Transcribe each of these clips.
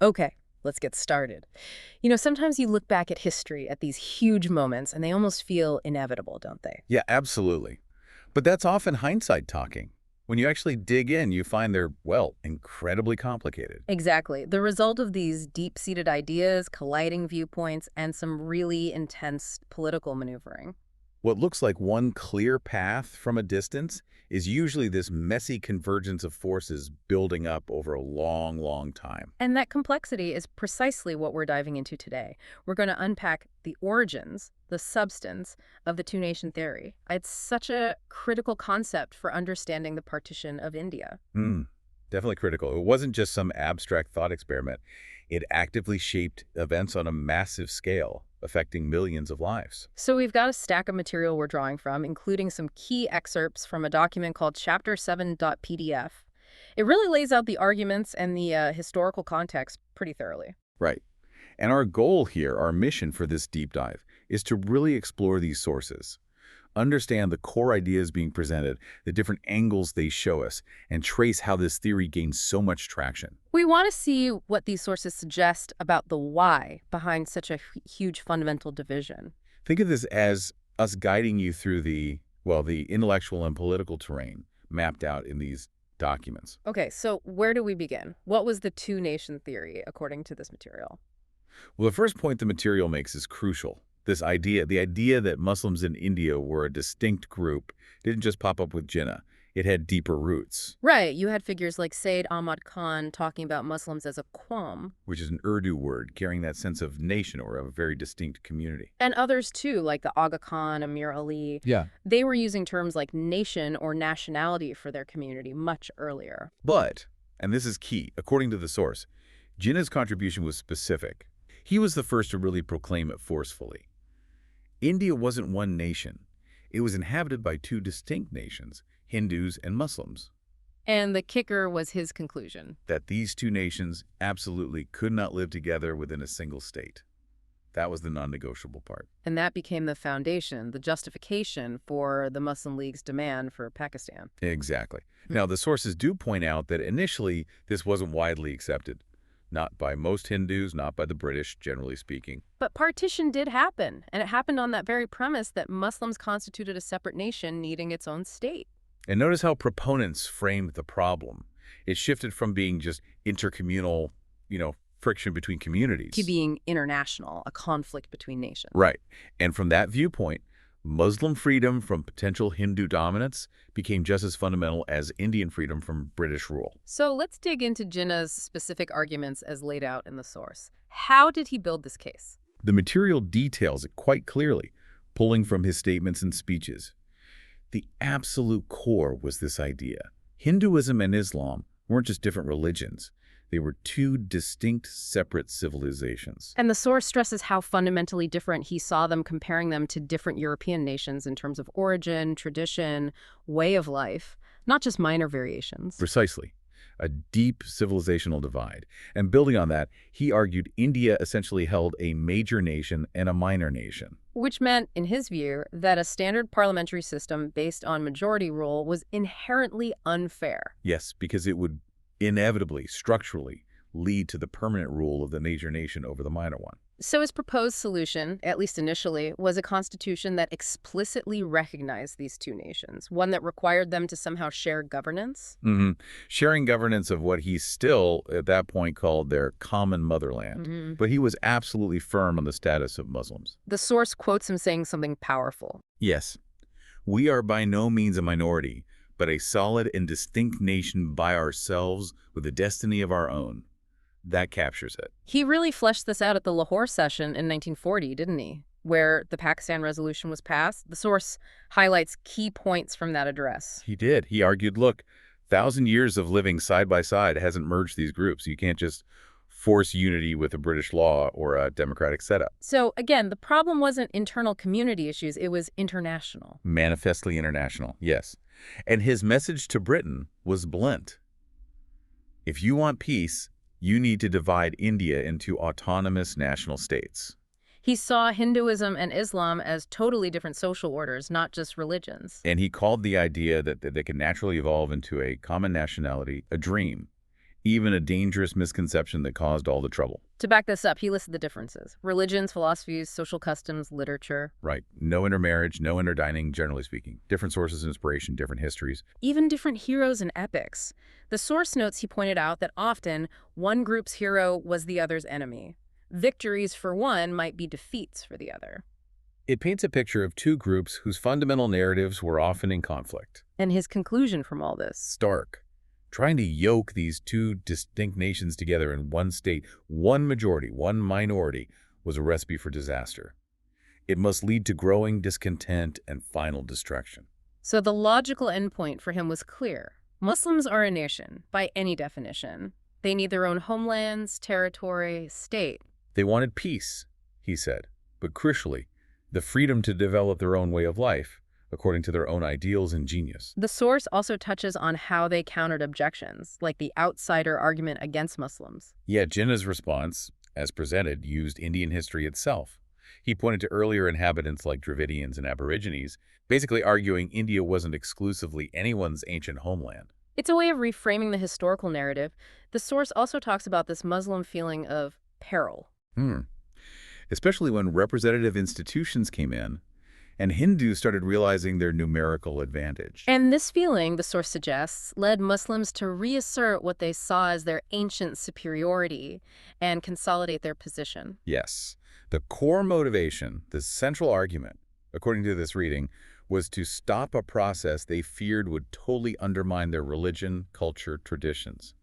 Okay, let's get started. Sometimes you look back at history at these huge moments and they almost feel inevitable, don't they? Yeah, absolutely. But that's often hindsight talking. When you actually dig in, you find they're, well, incredibly complicated. Exactly. The result of these deep-seated ideas, colliding viewpoints, and some really intense political maneuvering. What looks like one clear path from a distance is usually this messy convergence of forces building up over a long, long time. And that complexity is precisely what we're diving into today. We're going to unpack the origins, the substance of the two-nation theory. It's such a critical concept for understanding the partition of India. Hmm, definitely critical. It wasn't just some abstract thought experiment. It actively shaped events on a massive scale, affecting millions of lives. So we've got a stack of material we're drawing from, including some key excerpts from a document called Chapter7.pdf. It really lays out the arguments and the historical context pretty thoroughly. Right. And our goal here, our mission for this deep dive, is to really explore these sources, understand the core ideas being presented, the different angles they show us, and trace how this theory gains so much traction. We want to see what these sources suggest about the why behind such a huge fundamental division. Think of this as us guiding you through the intellectual and political terrain mapped out in these documents. Okay, so where do we begin? What was the two-nation theory according to this material? Well, the first point the material makes is crucial. This idea, the idea that Muslims in India were a distinct group, didn't just pop up with Jinnah. It had deeper roots, Right, you had figures like Sayyid Ahmad Khan talking about Muslims as a Qawm, which is an Urdu word carrying that sense of nation or of a very distinct community. and others too, like the Aga Khan, Amir Ali. Yeah. They were using terms like nation or nationality for their community much earlier. But, and this is key, according to the source, Jinnah's contribution was specific. He was the first to really proclaim it forcefully. India wasn't one nation. It was inhabited by two distinct nations, Hindus and Muslims. And the kicker was his conclusion. That these two nations absolutely could not live together within a single state. That was the non-negotiable part. And that became the foundation, the justification for the Muslim League's demand for Pakistan. Exactly. Now, the sources do point out that initially this wasn't widely accepted. Not by most Hindus, not by the British, generally speaking. But partition did happen, and it happened on that very premise that Muslims constituted a separate nation needing its own state. And notice how proponents framed the problem. It shifted from being just intercommunal, friction between communities. To being international, a conflict between nations. Right. And from that viewpoint, Muslim freedom from potential Hindu dominance became just as fundamental as Indian freedom from British rule. So let's dig into Jinnah's specific arguments as laid out in the source. How did he build this case? The material details it quite clearly, pulling from his statements and speeches. The absolute core was this idea. Hinduism and Islam weren't just different religions. They were two distinct, separate civilizations. And the source stresses how fundamentally different he saw them, comparing them to different European nations in terms of origin, tradition, way of life, not just minor variations. Precisely. A deep civilizational divide. And building on that, he argued India essentially held a major nation and a minor nation. Which meant, in his view, that a standard parliamentary system based on majority rule was inherently unfair. Yes, because it would inevitably, structurally, lead to the permanent rule of the major nation over the minor one. So his proposed solution, at least initially, was a constitution that explicitly recognized these two nations, one that required them to somehow share governance. Sharing governance of what he still, at that point, called their common motherland. But he was absolutely firm on the status of Muslims. The source quotes him saying something powerful. Yes, we are by no means a minority, but a solid and distinct nation by ourselves with a destiny of our own. That captures it. He really fleshed this out at the Lahore session in 1940, didn't he? Where the Pakistan resolution was passed. The source highlights key points from that address. He did. He argued, look, 1,000 years of living side by side hasn't merged these groups. You can't just force unity with a British law or a democratic setup. So, again, the problem wasn't internal community issues. It was international. Manifestly international, yes. And his message to Britain was blunt. If you want peace, you need to divide India into autonomous national states. He saw Hinduism and Islam as totally different social orders, not just religions. And he called the idea that they can naturally evolve into a common nationality a dream. Even a dangerous misconception that caused all the trouble. To back this up, he listed the differences: religions, philosophies, social customs, literature. Right. No intermarriage, no interdining, generally speaking. Different sources of inspiration, different histories. Even different heroes and epics. The source notes he pointed out that often one group's hero was the other's enemy. Victories for one might be defeats for the other. It paints a picture of two groups whose fundamental narratives were often in conflict. And his conclusion from all this: Stark. Trying to yoke these two distinct nations together in one state, one majority, one minority, was a recipe for disaster. It must lead to growing discontent and final destruction. So the logical endpoint for him was clear. Muslims are a nation, by any definition. They need their own homelands, territory, state. They wanted peace, he said, but crucially, the freedom to develop their own way of life, according to their own ideals and genius. The source also touches on how they countered objections, like the outsider argument against Muslims. Yet Jinnah's response, as presented, used Indian history itself. He pointed to earlier inhabitants like Dravidians and Aborigines, basically arguing India wasn't exclusively anyone's ancient homeland. It's a way of reframing the historical narrative. The source also talks about this Muslim feeling of peril. Especially when representative institutions came in and Hindus started realizing their numerical advantage. And this feeling, the source suggests, led Muslims to reassert what they saw as their ancient superiority and consolidate their position. Yes. The core motivation, the central argument, according to this reading, was to stop a process they feared would totally undermine their religion, culture, traditions.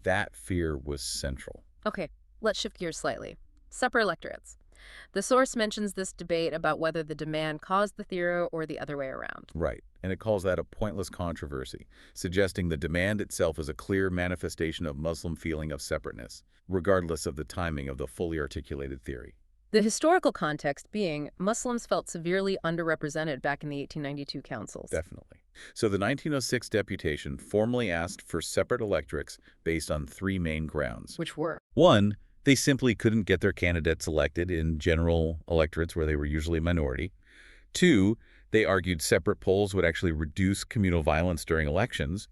That fear was central. Okay, let's shift gears slightly. Separate electorates. The source mentions this debate about whether the demand caused the theory or the other way around. Right, and it calls that a pointless controversy, suggesting the demand itself is a clear manifestation of Muslim feeling of separateness, regardless of the timing of the fully articulated theory. The historical context being Muslims felt severely underrepresented back in the 1892 councils. Definitely. So the 1906 deputation formally asked for separate electorates based on three main grounds. Which were? One, they simply couldn't get their candidates elected in general electorates where they were usually a minority. Two, they argued separate polls would actually reduce communal violence during elections.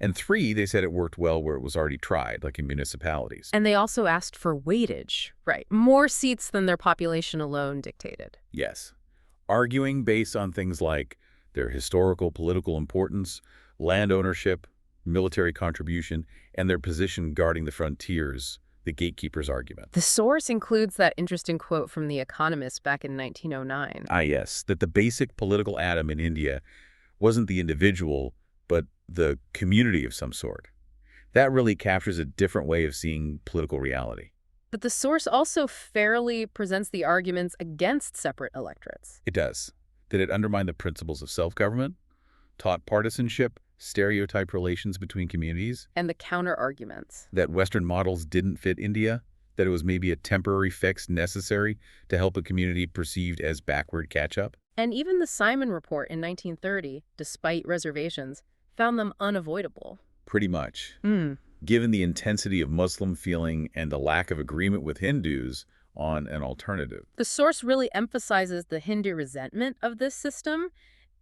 And three, they said it worked well where it was already tried, like in municipalities. And they also asked for weightage, right? More seats than their population alone dictated. Yes. Arguing based on things like their historical, political importance, land ownership, military contribution, and their position guarding the frontiers, the gatekeepers argument. The source includes that interesting quote from The Economist back in 1909. Yes, that the basic political atom in India wasn't the individual, but the community of some sort. That really captures a different way of seeing political reality. But the source also fairly presents the arguments against separate electorates. It does. That it undermined the principles of self-government, taught partisanship, stereotype relations between communities. And the counter-arguments. That Western models didn't fit India, that it was maybe a temporary fix necessary to help a community perceived as backward catch-up. And even the Simon Report in 1930, despite reservations, found them unavoidable. Pretty much. Given the intensity of Muslim feeling and the lack of agreement with Hindus on an alternative. The source really emphasizes the Hindu resentment of this system,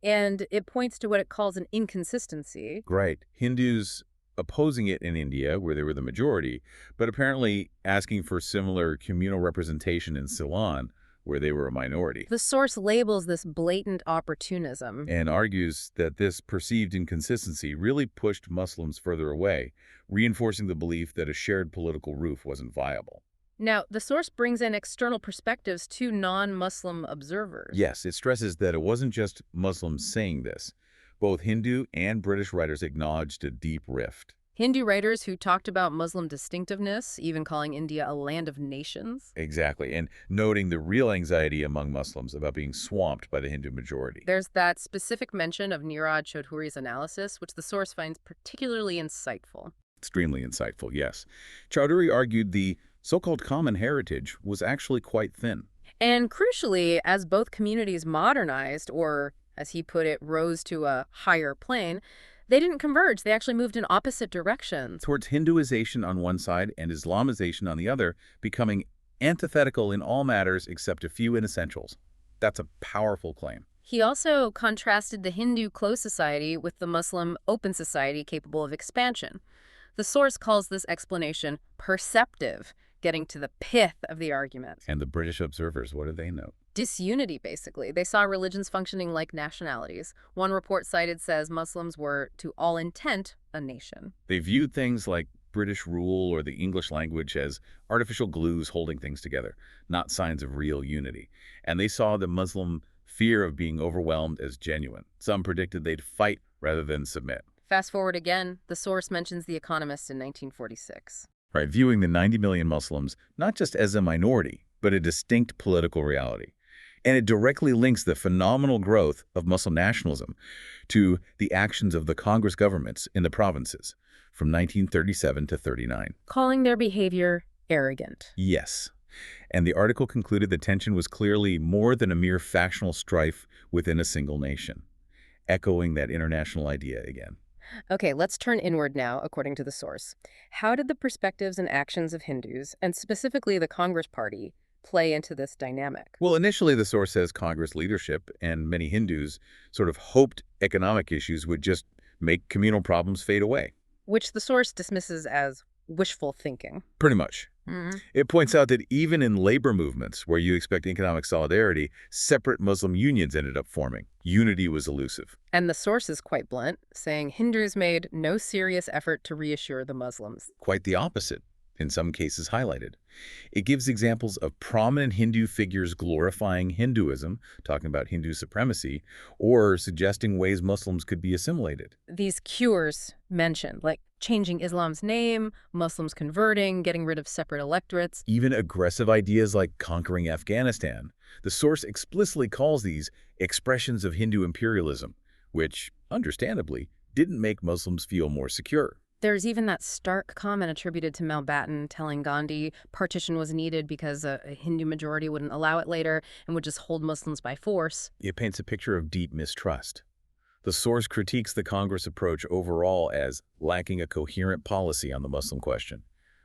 and it points to what it calls an inconsistency. Right. Hindus opposing it in India, where they were the majority, but apparently asking for similar communal representation in Ceylon, where they were a minority. The source labels this blatant opportunism. And argues that this perceived inconsistency really pushed Muslims further away, reinforcing the belief that a shared political roof wasn't viable. Now, the source brings in external perspectives to non-Muslim observers. Yes, it stresses that it wasn't just Muslims saying this. Both Hindu and British writers acknowledged a deep rift. Hindu writers who talked about Muslim distinctiveness, even calling India a land of nations. Exactly, and noting the real anxiety among Muslims about being swamped by the Hindu majority. There's that specific mention of Niraj Chaudhuri's analysis, which the source finds particularly insightful. Extremely insightful, yes. Chaudhuri argued the so-called common heritage was actually quite thin. And crucially, as both communities modernized, or as he put it, rose to a higher plane, they didn't converge. They actually moved in opposite directions. Towards Hinduization on one side and Islamization on the other, becoming antithetical in all matters except a few in essentials. That's a powerful claim. He also contrasted the Hindu closed society with the Muslim open society capable of expansion. The source calls this explanation perceptive, getting to the pith of the argument. And the British observers, what do they note? Disunity, basically. They saw religions functioning like nationalities. One report cited says Muslims were, to all intent, a nation. They viewed things like British rule or the English language as artificial glues holding things together, not signs of real unity. And they saw the Muslim fear of being overwhelmed as genuine. Some predicted they'd fight rather than submit. Fast forward again, the source mentions The Economist in 1946. Right, viewing the 90 million Muslims not just as a minority, but a distinct political reality. And it directly links the phenomenal growth of Muslim nationalism to the actions of the Congress governments in the provinces from 1937 to 39. Calling their behavior arrogant. Yes. And the article concluded the tension was clearly more than a mere factional strife within a single nation, echoing that international idea again. Okay, let's turn inward now, according to the source. How did the perspectives and actions of Hindus, and specifically the Congress Party, play into this dynamic? Well, initially the source says Congress leadership and many Hindus sort of hoped economic issues would just make communal problems fade away. Which the source dismisses as wishful thinking. Pretty much. It points out that even in labor movements where you expect economic solidarity, separate Muslim unions ended up forming. Unity was elusive. And the source is quite blunt, saying Hindus made no serious effort to reassure the Muslims. Quite the opposite, in some cases highlighted. It gives examples of prominent Hindu figures glorifying Hinduism, talking about Hindu supremacy, or suggesting ways Muslims could be assimilated. These cures mentioned, like changing Islam's name, Muslims converting, getting rid of separate electorates. Even aggressive ideas like conquering Afghanistan. The source explicitly calls these expressions of Hindu imperialism, which, understandably, didn't make Muslims feel more secure. There's even that stark comment attributed to Mountbatten telling Gandhi partition was needed because a Hindu majority wouldn't allow it later and would just hold Muslims by force. It paints a picture of deep mistrust. The source critiques the Congress approach overall as lacking a coherent policy on the Muslim question,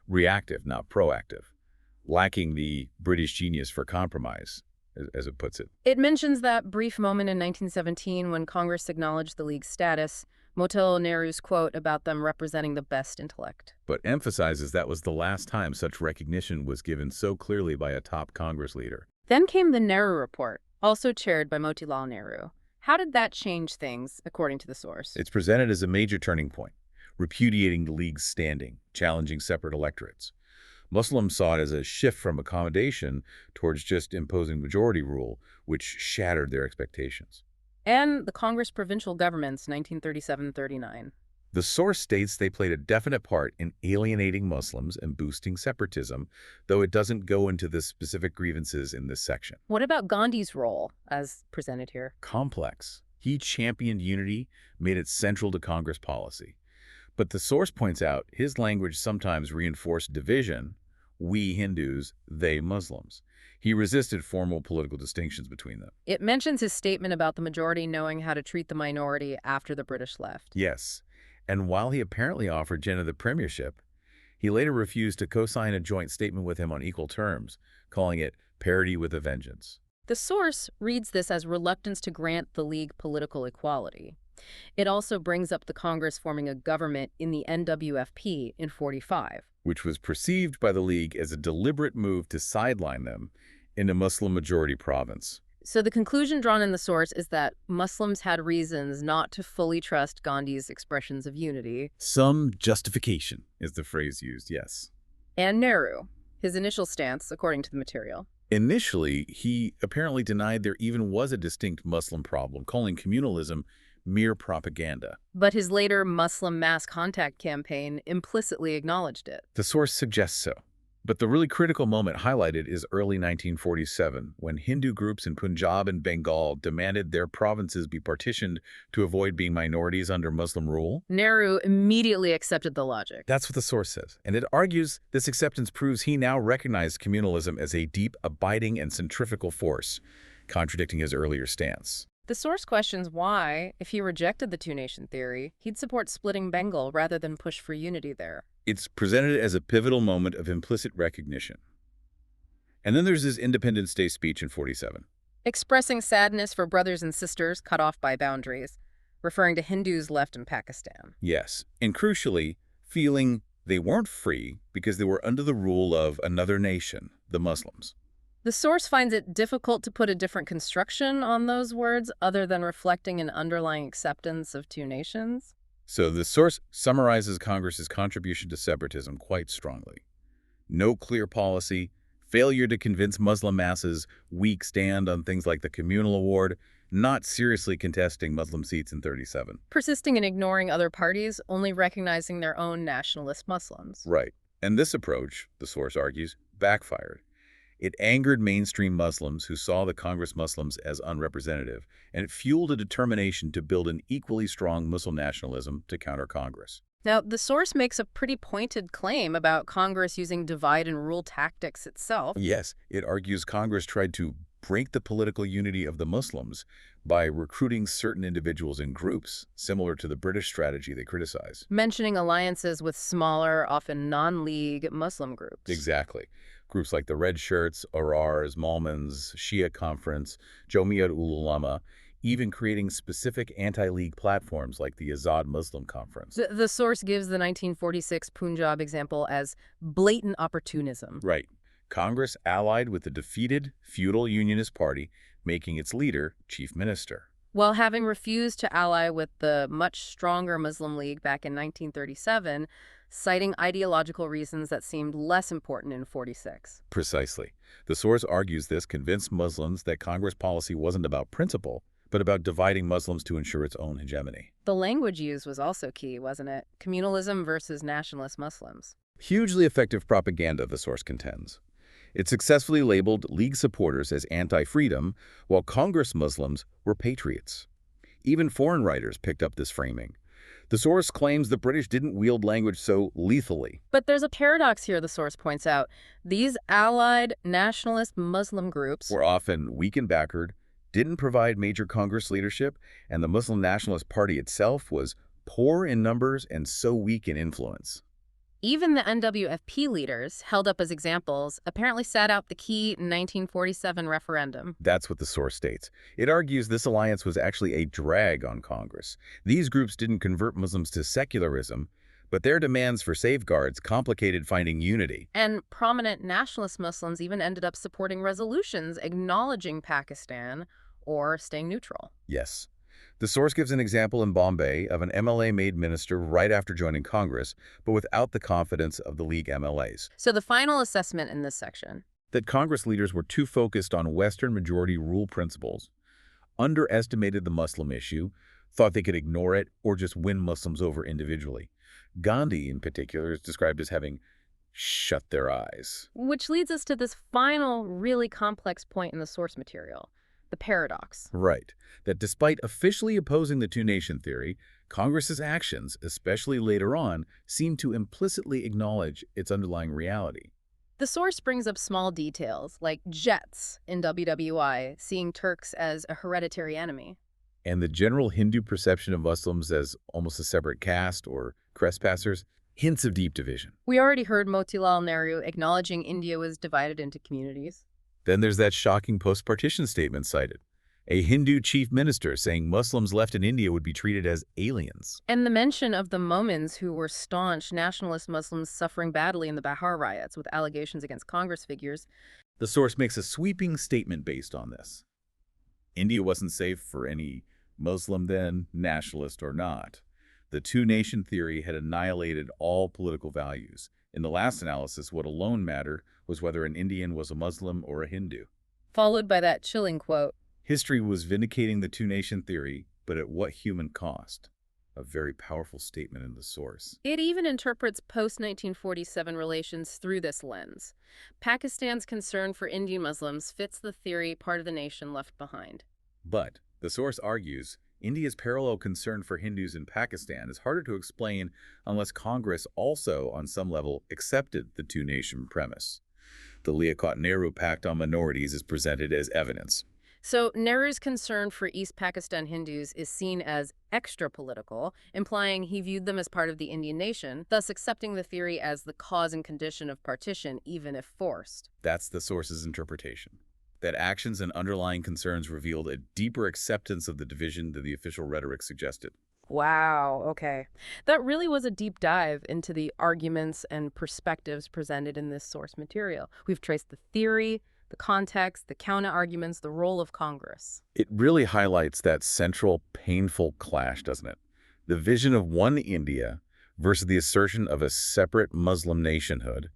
reactive, not proactive, lacking the British genius for compromise, as it puts it. It mentions that brief moment in 1917 when Congress acknowledged the League's status, Motilal Nehru's quote about them representing the best intellect. But emphasizes that was the last time such recognition was given so clearly by a top Congress leader. Then came the Nehru Report, also chaired by Motilal Nehru. How did that change things, according to the source? It's presented as a major turning point, repudiating the League's standing, challenging separate electorates. Muslims saw it as a shift from accommodation towards just imposing majority rule, which shattered their expectations. And the Congress provincial governments, 1937-39. The source states they played a definite part in alienating Muslims and boosting separatism, though it doesn't go into the specific grievances in this section. What about Gandhi's role, as presented here? Complex. He championed unity, made it central to Congress policy. But the source points out his language sometimes reinforced division, we Hindus, they Muslims. He resisted formal political distinctions between them. It mentions his statement about the majority knowing how to treat the minority after the British left. Yes, and while he apparently offered Jinnah the premiership, he later refused to co-sign a joint statement with him on equal terms, calling it parity with a vengeance. The source reads this as reluctance to grant the League political equality. It also brings up the Congress forming a government in the NWFP in 45. Which was perceived by the League as a deliberate move to sideline them in a Muslim-majority province. So the conclusion drawn in the source is that Muslims had reasons not to fully trust Gandhi's expressions of unity. Some justification is the phrase used, yes. And Nehru, his initial stance, according to the material. Initially, he apparently denied there even was a distinct Muslim problem, calling communalism mere propaganda. But his later Muslim mass contact campaign implicitly acknowledged it. The source suggests so. But the really critical moment highlighted is early 1947, when Hindu groups in Punjab and Bengal demanded their provinces be partitioned to avoid being minorities under Muslim rule. Nehru immediately accepted the logic. That's what the source says. And it argues this acceptance proves he now recognized communalism as a deep, abiding, and centrifugal force, contradicting his earlier stance. The source questions why, if he rejected the two-nation theory, he'd support splitting Bengal rather than push for unity there. It's presented as a pivotal moment of implicit recognition. And then there's his Independence Day speech in 47. Expressing sadness for brothers and sisters cut off by boundaries, referring to Hindus left in Pakistan. Yes, and crucially, feeling they weren't free because they were under the rule of another nation, the Muslims. The source finds it difficult to put a different construction on those words other than reflecting an underlying acceptance of two nations. So the source summarizes Congress's contribution to separatism quite strongly. No clear policy, failure to convince Muslim masses, weak stand on things like the communal award, not seriously contesting Muslim seats in 37. Persisting in ignoring other parties, only recognizing their own nationalist Muslims. Right. And this approach, the source argues, backfired. It angered mainstream Muslims who saw the Congress Muslims as unrepresentative, and it fueled a determination to build an equally strong Muslim nationalism to counter Congress. Now, the source makes a pretty pointed claim about Congress using divide and rule tactics itself. Yes, it argues Congress tried to break the political unity of the Muslims by recruiting certain individuals in groups, similar to the British strategy they criticize. Mentioning alliances with smaller, often non-league Muslim groups. Exactly. Groups like the Red Shirts, Aurars, Malmans, Shia Conference, Jamiat ul-Ulama, even creating specific anti-league platforms like the Azad Muslim Conference. The source gives the 1946 Punjab example as blatant opportunism. Right. Congress allied with the defeated feudal Unionist Party, making its leader chief minister. While having refused to ally with the much stronger Muslim League back in 1937, citing ideological reasons that seemed less important in 46. Precisely. The source argues this convinced Muslims that Congress policy wasn't about principle, but about dividing Muslims to ensure its own hegemony. The language used was also key, wasn't it? Communalism versus nationalist Muslims. Hugely effective propaganda, the source contends. It successfully labeled League supporters as anti-freedom, while Congress Muslims were patriots. Even foreign writers picked up this framing. The source claims the British didn't wield language so lethally. But there's a paradox here, the source points out. These allied nationalist Muslim groups Were often weak and backward, didn't provide major Congress leadership, and the Muslim Nationalist Party itself was poor in numbers and so weak in influence. even the NWFP leaders, held up as examples, apparently sat out the key 1947 referendum. That's what the source states. It argues this alliance was actually a drag on Congress. These groups didn't convert Muslims to secularism, but their demands for safeguards complicated finding unity. And prominent nationalist Muslims even ended up supporting resolutions acknowledging Pakistan or staying neutral. Yes. The source gives an example in Bombay of an MLA-made minister right after joining Congress, but without the confidence of the League MLAs. So the final assessment in this section: That Congress leaders were too focused on Western majority rule principles, underestimated the Muslim issue, thought they could ignore it or just win Muslims over individually. Gandhi, in particular, is described as having shut their eyes. which leads us to this final, really complex point in the source material: the paradox. Right. That despite officially opposing the two-nation theory, Congress's actions, especially later on, seem to implicitly acknowledge its underlying reality. The source brings up small details, like jets in WWI seeing Turks as a hereditary enemy. And the general Hindu perception of Muslims as almost a separate caste or trespassers, hints of deep division. We already heard Motilal Nehru acknowledging India was divided into communities. Then there's that shocking post-partition statement cited. A Hindu chief minister saying Muslims left in India would be treated as aliens. And the mention of the Momins, who were staunch nationalist Muslims suffering badly in the Bihar riots with allegations against Congress figures. The source makes a sweeping statement based on this. India wasn't safe for any Muslim then, nationalist or not. The two-nation theory had annihilated all political values. In the last analysis, what alone mattered was whether an Indian was a Muslim or a Hindu. Followed by that chilling quote: History was vindicating the two-nation theory, but at what human cost? A very powerful statement in the source. It even interprets post-1947 relations through this lens. Pakistan's concern for Indian Muslims fits the theory part of the nation left behind. But, the source argues, India's parallel concern for Hindus in Pakistan is harder to explain unless Congress also, on some level, accepted the two-nation premise. The Liaquat-Nehru Pact on Minorities is presented as evidence. So Nehru's concern for East Pakistan Hindus is seen as extra-political, implying he viewed them as part of the Indian nation, thus accepting the theory as the cause and condition of partition, even if forced. That's the source's interpretation. That actions and underlying concerns revealed a deeper acceptance of the division than the official rhetoric suggested. Wow, okay. That really was a deep dive into the arguments and perspectives presented in this source material. We've traced the theory, the context, the counter-arguments, the role of Congress. It really highlights that central, painful clash, doesn't it? The vision of one India versus the assertion of a separate Muslim nationhood,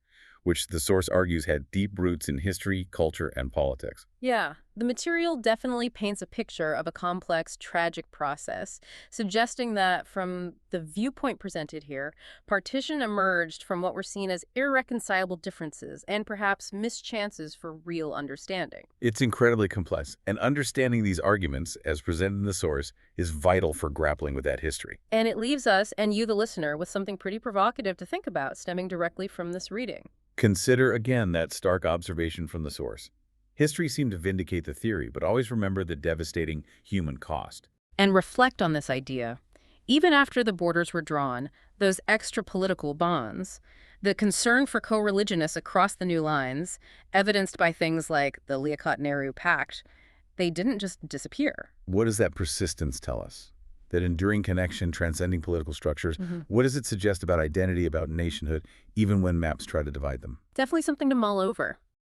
which the source argues had deep roots in history, culture, and politics. Yeah, the material definitely paints a picture of a complex, tragic process, suggesting that from the viewpoint presented here, partition emerged from what were seen as irreconcilable differences and perhaps missed chances for real understanding. It's incredibly complex, and understanding these arguments, as presented in the source, is vital for grappling with that history. And it leaves us, and you, the listener, with something pretty provocative to think about stemming directly from this reading. Consider again that stark observation from the source. History seemed to vindicate the theory, but always remember the devastating human cost. And reflect on this idea. Even after the borders were drawn, those extra-political bonds, the concern for co-religionists across the new lines, evidenced by things like the Liaquat-Nehru Pact, they didn't just disappear. What does that persistence tell us? That enduring connection transcending political structures? What does it suggest about identity, about nationhood, even when maps try to divide them? Definitely something to mull over.